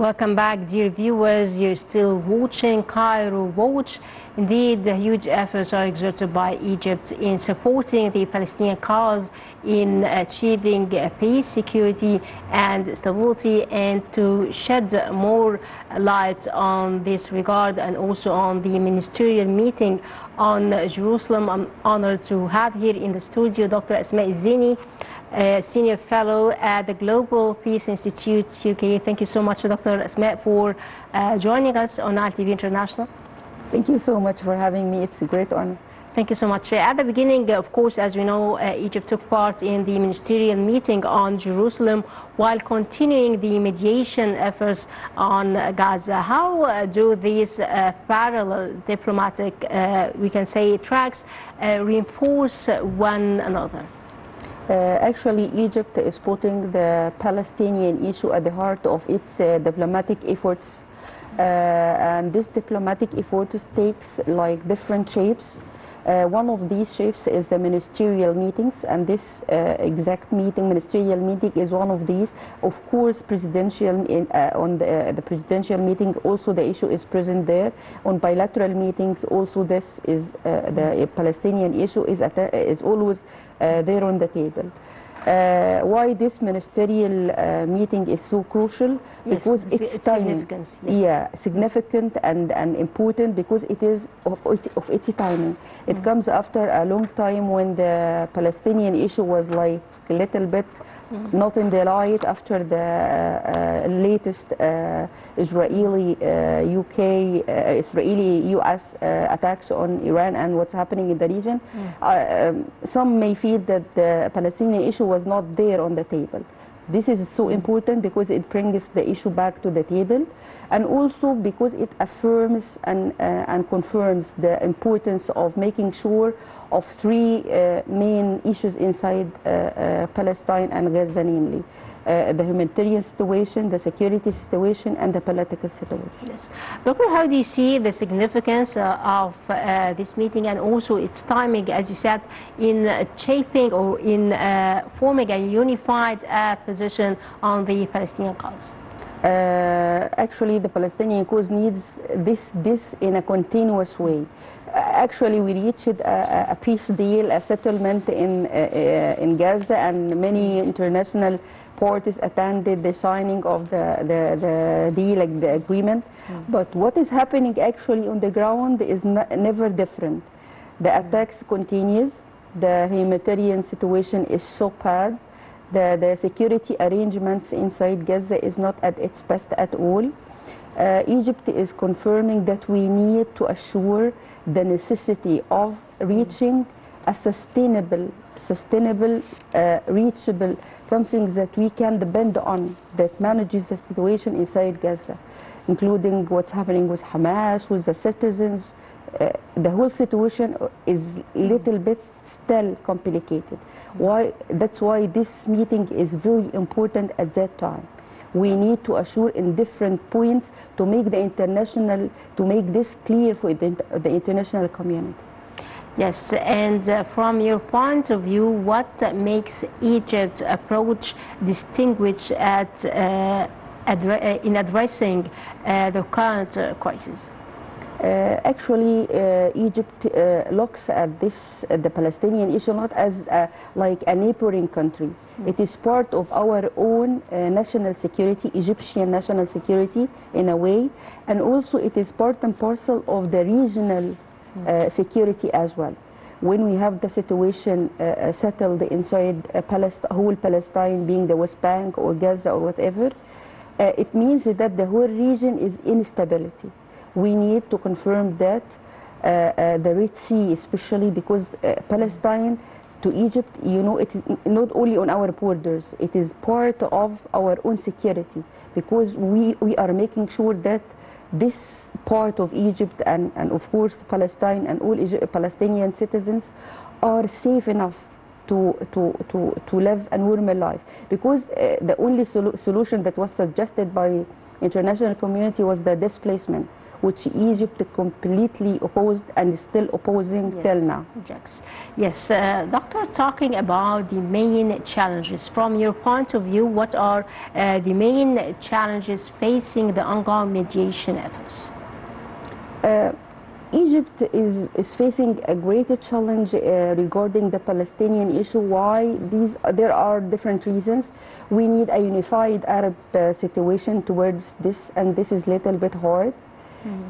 Welcome back, dear viewers. You're still watching Cairo Watch. Indeed, the huge efforts are exerted by Egypt in supporting the Palestinian cause in achieving peace, security and stability, and to shed more light on this regard and also on the ministerial meeting on Jerusalem. I'm honored to have here in the studio Dr. Asmaa Elzieny, Senior Fellow at the Global Peace Institute UK. Thank you so much, Dr. Asmaa, for joining us on ITV International. Thank you so much for having me. It's a great honor. Thank you so much. At the beginning, of course, as we know, Egypt took part in the ministerial meeting on Jerusalem while continuing the mediation efforts on Gaza. How do these parallel diplomatic, we can say, tracks reinforce one another? Actually, Egypt is putting the Palestinian issue at the heart of its diplomatic efforts. And this diplomatic effort takes like different shapes. One of these shapes is the ministerial meetings, and this exact meeting, ministerial meeting, is one of these. Of course, presidential on the presidential meeting, also the issue is present there. On bilateral meetings, also this is the Palestinian issue is always there on the table. Why this ministerial meeting is so crucial? Yes, because it's timing. Significant. Yes. Yeah, significant and important because it is of its timing. It comes after a long time when the Palestinian issue was like a little bit not in the light after the latest Israeli US attacks on Iran and what's happening in the region. Some may feel that the Palestinian issue was not there on the table. This is so important because it brings the issue back to the table, and also because it affirms and confirms the importance of making sure of three main issues inside Palestine and Gaza, namely the humanitarian situation, the security situation, and the political situation. Yes. Doctor, how do you see the significance of this meeting and also its timing, as you said, in shaping or in forming a unified position on the Palestinian cause? Actually, the Palestinian cause needs this in a continuous way. Actually, we reached a peace deal, a settlement in Gaza, and many international parties attended the signing of the deal, like the agreement. But what is happening actually on the ground is never different. The attacks continues. The humanitarian situation is so bad. The security arrangements inside Gaza is not at its best at all. Egypt is confirming that we need to assure the necessity of reaching a sustainable, reachable, something that we can depend on, that manages the situation inside Gaza, including what's happening with Hamas, with the citizens. The whole situation is a little bit still complicated. That's why this meeting is very important at that time. We need to assure in different points to make this clear for the international community. Yes, and from your point of view, what makes Egypt's approach distinguished in addressing the current crisis? Actually, Egypt looks at the Palestinian issue not as like a neighboring country. It is part of our own national security, Egyptian national security in a way, and also it is part and parcel of the regional security as well. When we have the situation settled inside whole Palestine, being the West Bank or Gaza or whatever, it means that the whole region is instability. We need to confirm that the Red Sea, especially because Palestine to Egypt, you know, it is not only on our borders, it is part of our own security, because we are making sure that this part of Egypt and of course Palestine and all Palestinian citizens are safe enough to live a normal life, because the only solution that was suggested by international community was the displacement. which Egypt completely opposed and is still opposing till now. Yes, Doctor, talking about the main challenges, from your point of view, what are the main challenges facing the ongoing mediation efforts? Egypt is facing a greater challenge regarding the Palestinian issue. Why? There are different reasons. We need a unified Arab situation towards this, and this is a little bit hard.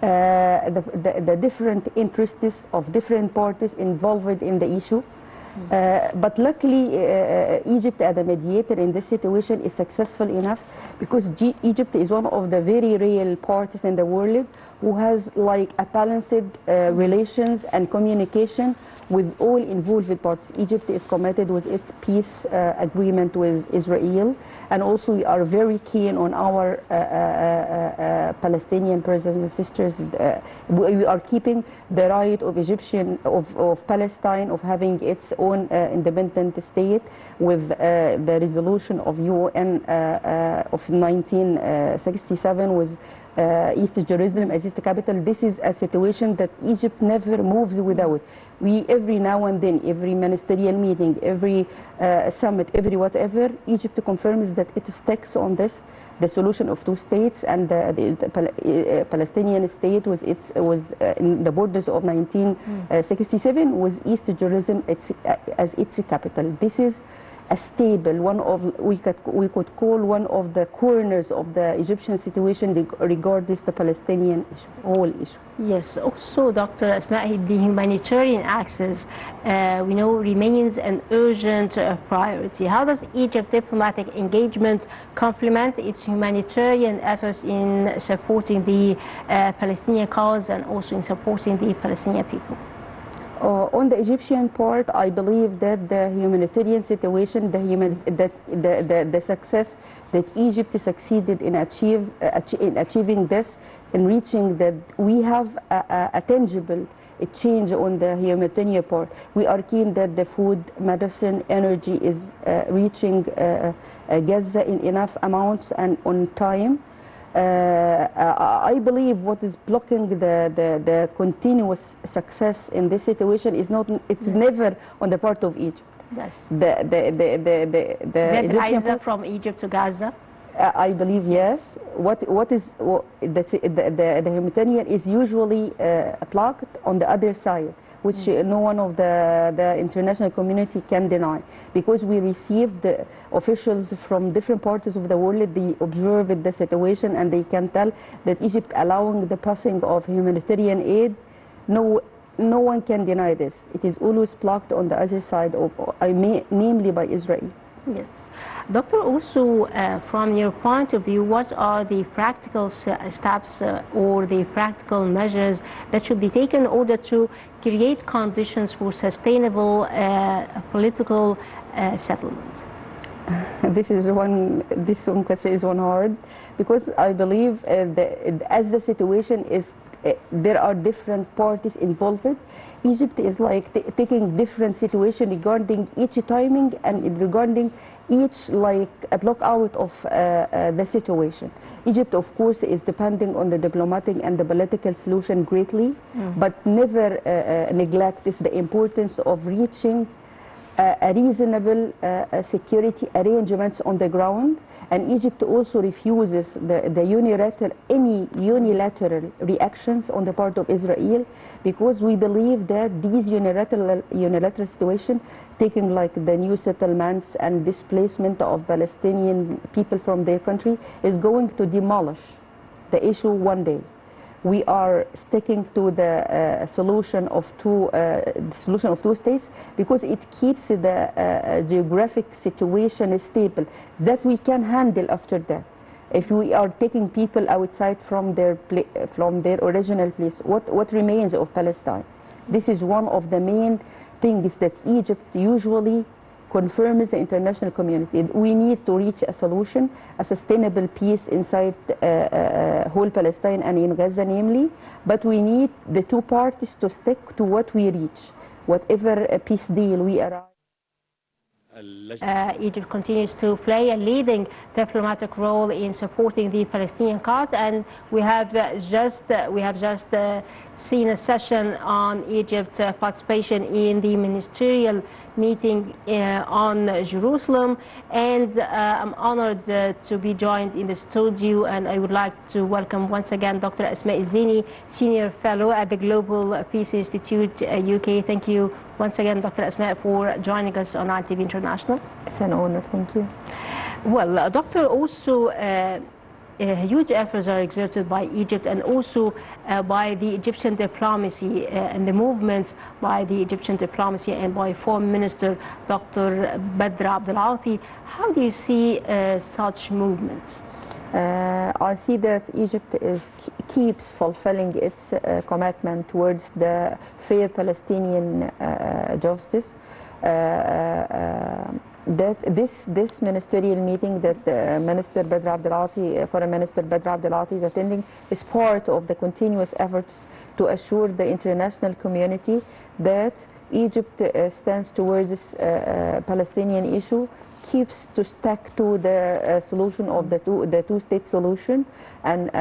The different interests of different parties involved in the issue. But luckily, Egypt as a mediator in this situation is successful enough, because Egypt is one of the very real parties in the world who has like a balanced relations and communication with all involved parties. Egypt is committed with its peace agreement with Israel, and also we are very keen on our Palestinian brothers and sisters. We are keeping the right of of Palestine of having its own independent state with the resolution of UN of 1967 with East Jerusalem as its capital. This is a situation that Egypt never moves without. We every now and then, every ministerial meeting, every summit, every whatever, Egypt confirms that it sticks on this, the solution of two states, and the Palestinian state was in the borders of 1967 with East Jerusalem as its capital. This is a stable, one of we could call one of the corners of the Egyptian situation regarding the Palestinian issue, whole issue. Yes, also Dr. Asmaa, the humanitarian access we know remains an urgent priority. How does Egypt diplomatic engagement complement its humanitarian efforts in supporting the Palestinian cause and also in supporting the Palestinian people? On the Egyptian part, I believe that the humanitarian situation, the success that Egypt succeeded in achieving this, in reaching that we have a tangible change on the humanitarian part. We are keen that the food, medicine, energy is reaching Gaza in enough amounts and on time. I believe what is blocking the continuous success in this situation is never on the part of Egypt. Yes. The Egyptian from Egypt to Gaza? I believe yes. The humanitarian is usually blocked on the other side, which no one of the international community can deny, because we received the officials from different parts of the world. They observe the situation and they can tell that Egypt allowing the passing of humanitarian aid, no one can deny this. It is always blocked on the other side of, namely by Israel. Yes. Doctor, also from your point of view, what are the practical steps or the practical measures that should be taken in order to create conditions for sustainable political settlement? This one question is one hard, because I believe as the situation is, there are different parties involved. Egypt is like taking different situation regarding each timing and regarding each like a block out of the situation. Egypt, of course, is depending on the diplomatic and the political solution greatly, but never neglects the importance of reaching a reasonable security arrangements on the ground. And Egypt also refuses any unilateral reactions on the part of Israel, because we believe that these unilateral situation, taking like the new settlements and displacement of Palestinian people from their country, is going to demolish the issue one day. We are sticking to the solution of two states, because it keeps the geographic situation stable that we can handle after that. If we are taking people outside from their original place, what remains of Palestine? This is one of the main things that Egypt usually confirms the international community. We need to reach a solution, a sustainable peace inside whole Palestine and in Gaza namely, but we need the two parties to stick to what we reach, whatever a peace deal we arrive. Egypt continues to play a leading diplomatic role in supporting the Palestinian cause, and we have just seen a session on Egypt's participation in the ministerial meeting on Jerusalem, and I'm honored to be joined in the studio, and I would like to welcome once again Dr. Asmaa Elzieny, Senior Fellow at the Global Peace Institute UK. Thank you once again, Dr. Asmaa, for joining us on RTV International. It's an honor, thank you. Well, Doctor, also huge efforts are exerted by Egypt and also by the Egyptian diplomacy and the movements by the Egyptian diplomacy and by Foreign Minister Dr. Badr Abdel-Ati. How do you see such movements? I see that Egypt keeps fulfilling its commitment towards the fair Palestinian justice. That this ministerial meeting that Minister Badr Abdel-Ati, Foreign Minister Badr Abdel-Ati is attending, is part of the continuous efforts to assure the international community that Egypt stands towards this Palestinian issue, keeps to stick to the solution of the two-state solution, and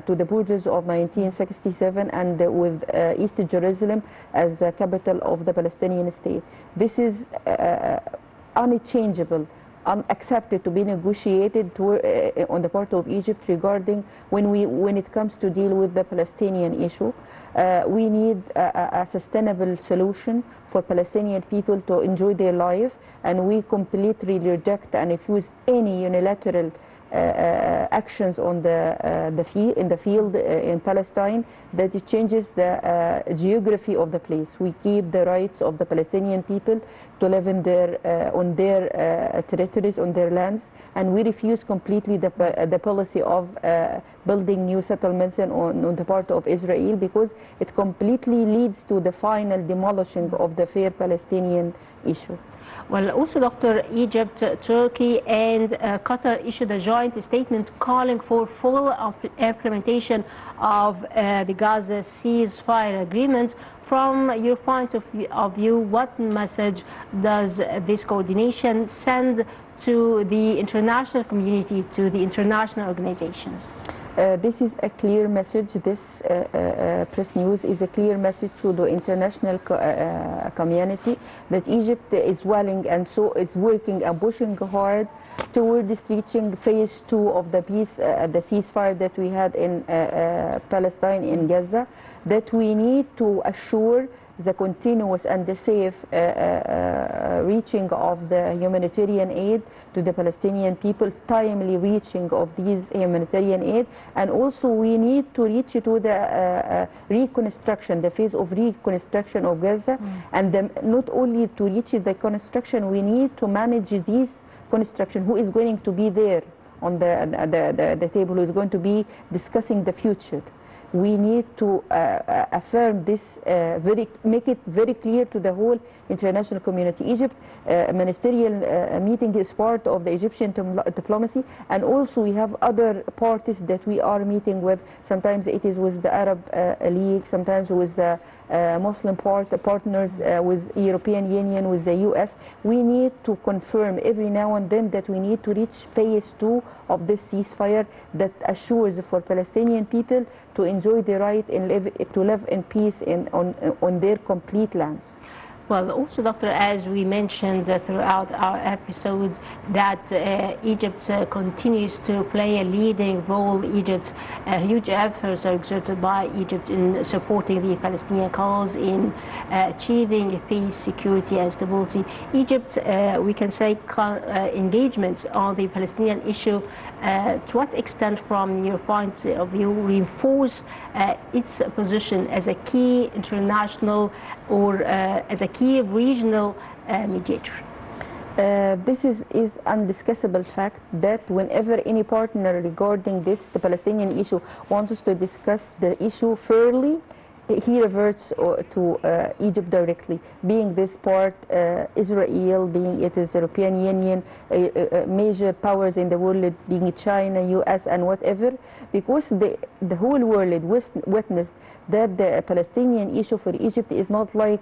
to the borders of 1967, and with East Jerusalem as the capital of the Palestinian state. This is unchangeable, unaccepted to be negotiated on the part of Egypt regarding when it comes to deal with the Palestinian issue. We need a sustainable solution for Palestinian people to enjoy their life, and we completely reject and refuse any unilateral actions on in the field in Palestine that it changes the geography of the place. We keep the rights of the Palestinian people to live in on their territories, on their lands, and we refuse completely the policy of building new settlements on the part of Israel, because it completely leads to the final demolishing of the fair Palestinian issue. Well, also, Dr. Egypt, Turkey, and Qatar issued a joint statement calling for full implementation of the Gaza ceasefire agreement. From your point of view, what message does this coordination send to the international community, to the international organizations? This is a clear message. This press news is a clear message to the international community that Egypt is willing and so is working and pushing hard towards reaching phase 2 of the peace, the ceasefire that we had in Palestine, in Gaza, that we need to assure the continuous and the safe reaching of the humanitarian aid to the Palestinian people, timely reaching of these humanitarian aid, and also we need to reach to the reconstruction, the phase of reconstruction of Gaza, and not only to reach the construction, we need to manage these construction, who is going to be there on the table, who is going to be discussing the future. We need to affirm this, make it very clear to the whole international community. Egypt ministerial meeting is part of the Egyptian diplomacy, and also we have other parties that we are meeting with. Sometimes it is with the Arab League, sometimes with the Muslim partners, with European Union, with the US. We need to confirm every now and then that we need to reach phase 2 of this ceasefire that assures for Palestinian people to enjoy the right and to live in peace on their complete lands. Well, also, Doctor, as we mentioned throughout our episodes, that Egypt continues to play a leading role. Egypt's huge efforts are exerted by Egypt in supporting the Palestinian cause, in achieving peace, security, and stability. Egypt, we can say, engagement on the Palestinian issue, to what extent, from your point of view, reinforce its position as a key international or as a key regional mediator? This is undiscussable fact that whenever any partner regarding this, the Palestinian issue, wants us to discuss the issue fairly, he reverts to Egypt directly, being this part Israel, being it is European Union, major powers in the world, being China, US, and whatever, because the whole world witnessed that the Palestinian issue for Egypt is not like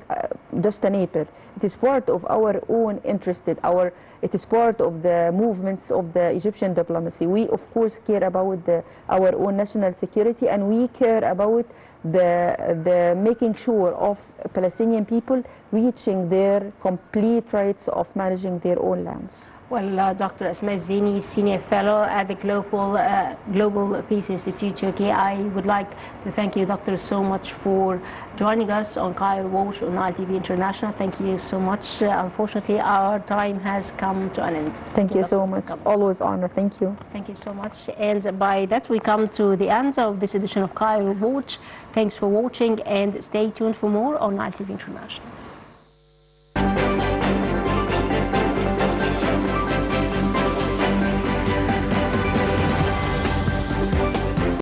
just a neighbor. It is part of our own interest. It is part of the movements of the Egyptian diplomacy. We, of course, care about our own national security, and we care about the making sure of Palestinian people reaching their complete rights of managing their own lands. Well, Dr. Asmaa Elzieny, Senior Fellow at the Global Peace Institute, Turkey, I would like to thank you, Doctor, so much for joining us on Cairo Watch on Nile TV International. Thank you so much. Unfortunately, our time has come to an end. Thank you so much. Always honor. Thank you. Thank you so much. And by that, we come to the end of this edition of Cairo Watch. Thanks for watching, and stay tuned for more on Nile TV International.